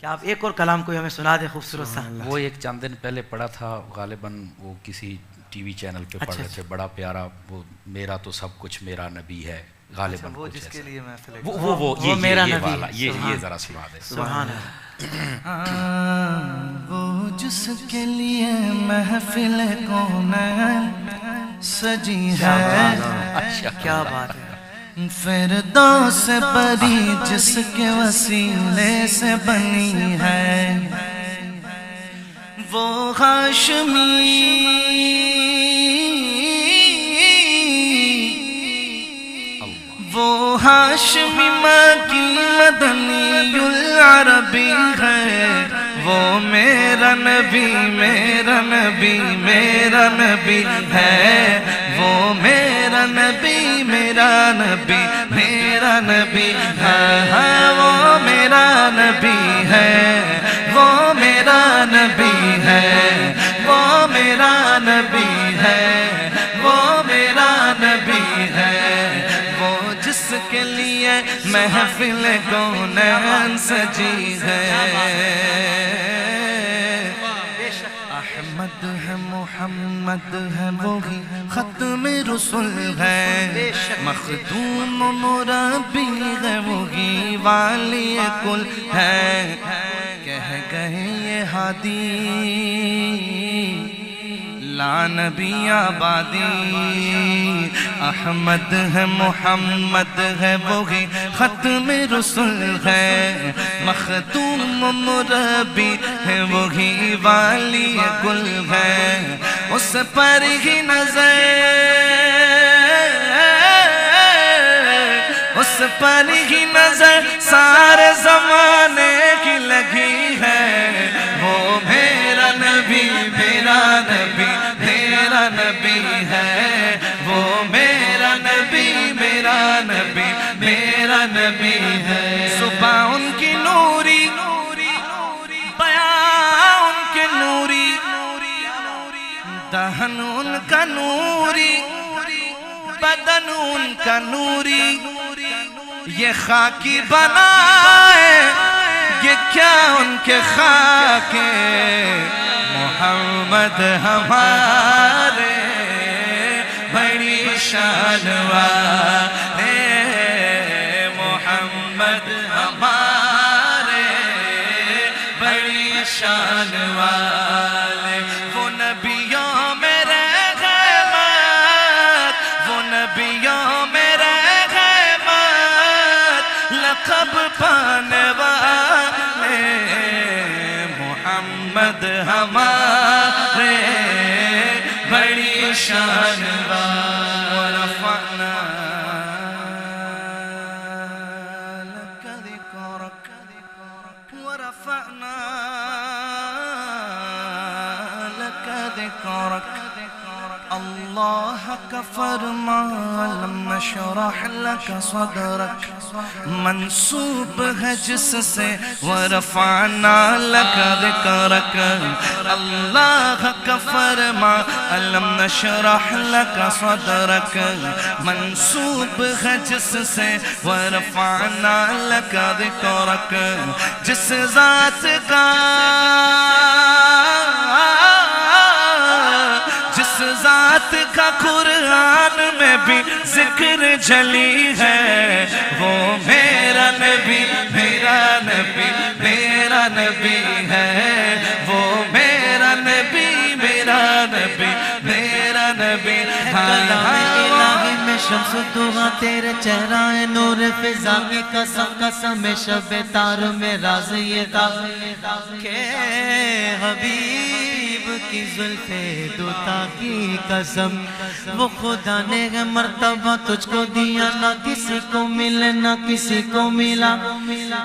کیا آپ ایک اور کلام کوئی ہمیں سنا دیں خوبصورت سا؟ وہ ایک چند دن پہلے پڑھا تھا غالباً وہ کسی ٹی وی چینل پہ پڑھ رہے تھے، بڑا پیارا، وہ میرا تو سب کچھ میرا نبی ہے غالباً، وہ جس کے لیے محفل ہے، وہ میرا یہ نبی والا، ہے۔ یہ ذرا سنا دے۔ سبحان اللہ۔ وہ جس کے لیے محفل کونین سجی ہے، کیا بات ہے، فردوس بری جس کے وسیلے سے بنی ہے، وہ ہاشمی وہ ہاشمی مکی مدنی العربی ہے، وہ میرا نبی میرا نبی میرا نبی ہے، وہ میرا نبی میرا نبی میرا نبی ہے، وہ میرا نبی ہے، وہ میرا نبی ہے، وہ میرا نبی ہے، وہ میرا نبی ہے، وہ جس کے لیے محفل کونین سجی ہے، احمد ہے محمد ہے وہی ختم رسول ہے، مخدوم و مربی ہے وہی والی کل ہے، کہہ گئے یہ ہادی لا نبی آبادی، احمد ہے محمد ہے وہی ختم رسول ہے، مخدوم و مربی ہے وہی والی گل ہے، اس پر ہی نظر اس پر ہی نظر سارے زمانے کی لگی ہے، وہ میرا نبی میرا نبی میرا نبی ہے، وہ میرا نبی میرا نبی میرا نبی ہے، صبح ان کی نوری بیان ان کے نوری، دہن ان کا نوری بدن ان کا نوری، یہ خاکی بنائے یہ کیا ان کے خاکے، محمد ہمارے بڑی شان والے، محمد ہمارے بڑی شان والے، وہ نبیوں میں رحمت، وہ نبیوں میں رحمت، لقب پانے والے، محمد ہمارے بڑی شان ورفعنا لك ذكرك ورفعنا لك ذكرك، اللہ کا فرمان لم نشرح لك صدرك منسوب ہے جس سے ورفعنا لك ذکرک، اللہ کا فرمان لم نشرح لك صدرك منسوب ہے جس سے ورفعنا لك ذکرک، جس ذات کا ذات کا قرآن میں بھی ذکر جلی ہے، وہ میرا نبی میرا نبی میرا نبی ہے، وہ میرا نبی میرا نبی میرا نبی ہے، کلام الہی میں شمس دعا تیرے چہرہ نور فضا کی قسم قسم شب تار میں راز یہ داغ کہ حبیب کی زلف دوتا کی قسم، وہ خدا نے مرتبہ تجھ کو دیا نہ کسی کو ملے نہ کسی کو ملا،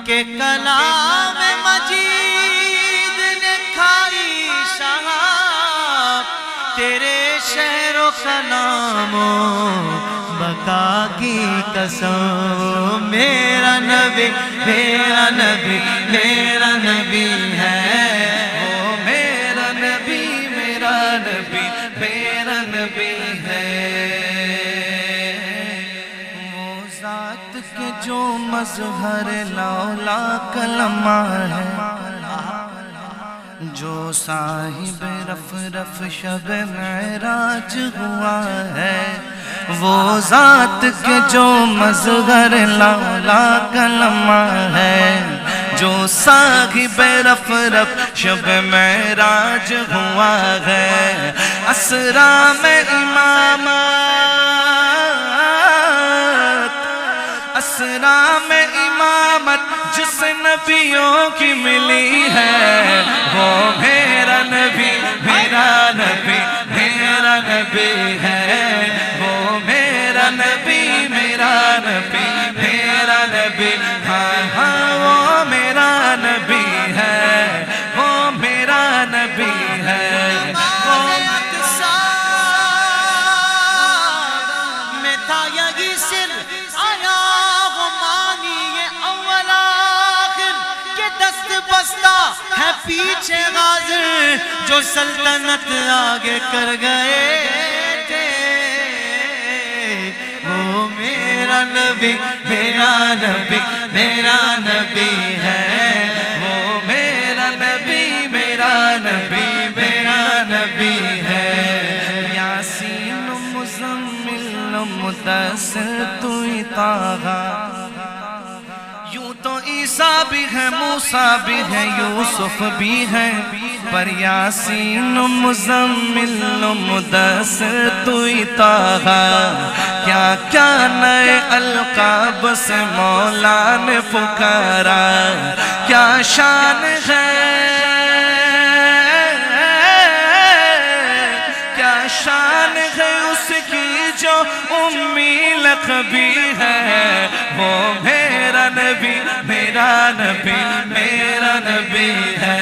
کہ کلام مجید نے کھائی شہاب تیرے شہر و کلام و بقا کی قسم، میرا نبی میرا نبی میرا نبی ہے، وہ میرا نبی میرا نبی میرا نبی ہے، وہ ذات کے جو مظہر لا کلمہ ہے، جو صاحب رف رف شب معراج ہوا ہے وہ ذات کے جو مظہر لالا کا لمحہ ہے جو صاحب رف رف شب معراج ہوا ہے اسرا میں اسرا میں امامت جس نبیوں کی ملی ہے وہ میرا نبی میرا نبی میرا نبی ہے وہ میرا نبی میرا نبی میرا نبی ہاں ہاں وہ میرا نبی ہے وہ میرا نبی ہے ہے پیچھے غازر جو سلطنت آگے کر گئے تھے وہ میرا نبی میرا نبی میرا نبی ہے وہ میرا نبی میرا نبی میرا نبی ہے یاسین مزمل مدثر تو ہی طاغا یوں تو عیسیٰ بھی ہے موسیٰ بھی ہے یوسف بھی ہے پر یاسین مزمل مدثر تو ہی طاغا کیا کیا نئے القاب سے مولا نے پکارا کیا شان ہے کیا شان ہے اس کی جو امی لقبی ہے وہ میرا نبی میرا نبی میرا نبی ہے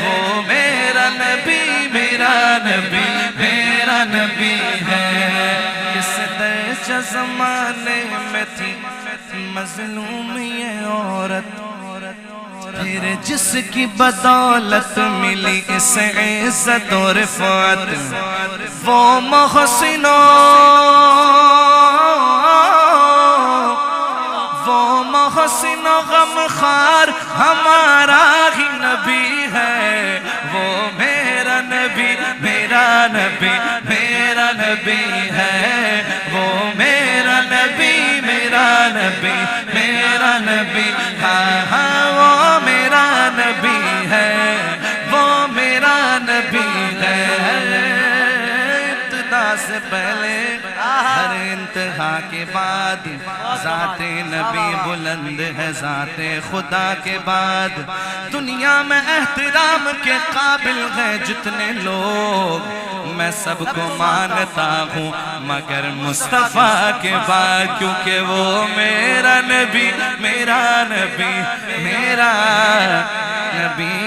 وہ میرا نبی میرا نبی میرا نبی ہے اس درجہ زمانے میں تھی مظلوم یہ عورت پھر جس کی بدولت ملی اس عزت و رفعت وہ محسنوں محسن و غمخوار ہمارا ہی نبی ہے وہ میرا نبی میرا نبی میرا نبی ہے وہ میرا نبی میرا نبی میرا نبی ہاں ہاں وہ میرا نبی ہے وہ میرا نبی ہے ابتدا سے پہلے ہر انتہا کے بعد ذات نبی بلند ہے ذات خدا کے بعد دنیا میں احترام کے قابل ہے جتنے لوگ میں سب کو مانتا ہوں مگر مصطفیٰ کے بعد کیونکہ وہ میرا نبی میرا نبی میرا نبی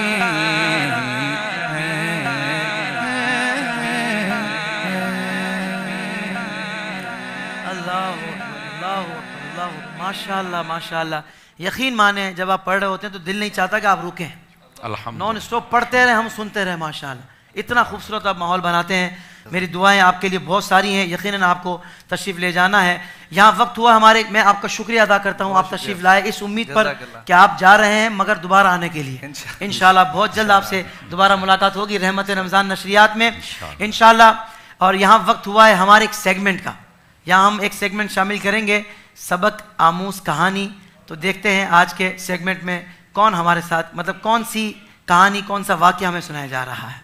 ماشاءاللہ ماشاءاللہ یقین مانیں جب آپ پڑھ رہے ہوتے ہیں تو دل نہیں چاہتا کہ آپ رکیں نون اسٹاپ پڑھتے رہے ہم سنتے رہے ماشاءاللہ اتنا خوبصورت آپ ماحول بناتے ہیں میری دعائیں آپ کے لیے بہت ساری ہیں یقیناً آپ کو تشریف لے جانا ہے یہاں وقت ہوا ہمارے میں آپ کا شکریہ ادا کرتا ہوں آپ تشریف لائے اس امید پر کہ آپ جا رہے ہیں مگر دوبارہ آنے کے لیے انشاءاللہ بہت جلد آپ سے دوبارہ ملاقات ہوگی رحمت رمضان نشریات میں انشاءاللہ اور یہاں وقت ہوا ہے ہمارے ایک سیگمنٹ کا یہاں ہم ایک سیگمنٹ شامل کریں گے سبق آموز کہانی تو دیکھتے ہیں آج کے سیگمنٹ میں کون ہمارے ساتھ مطلب کون سی کہانی کون سا واقعہ ہمیں سنایا جا رہا ہے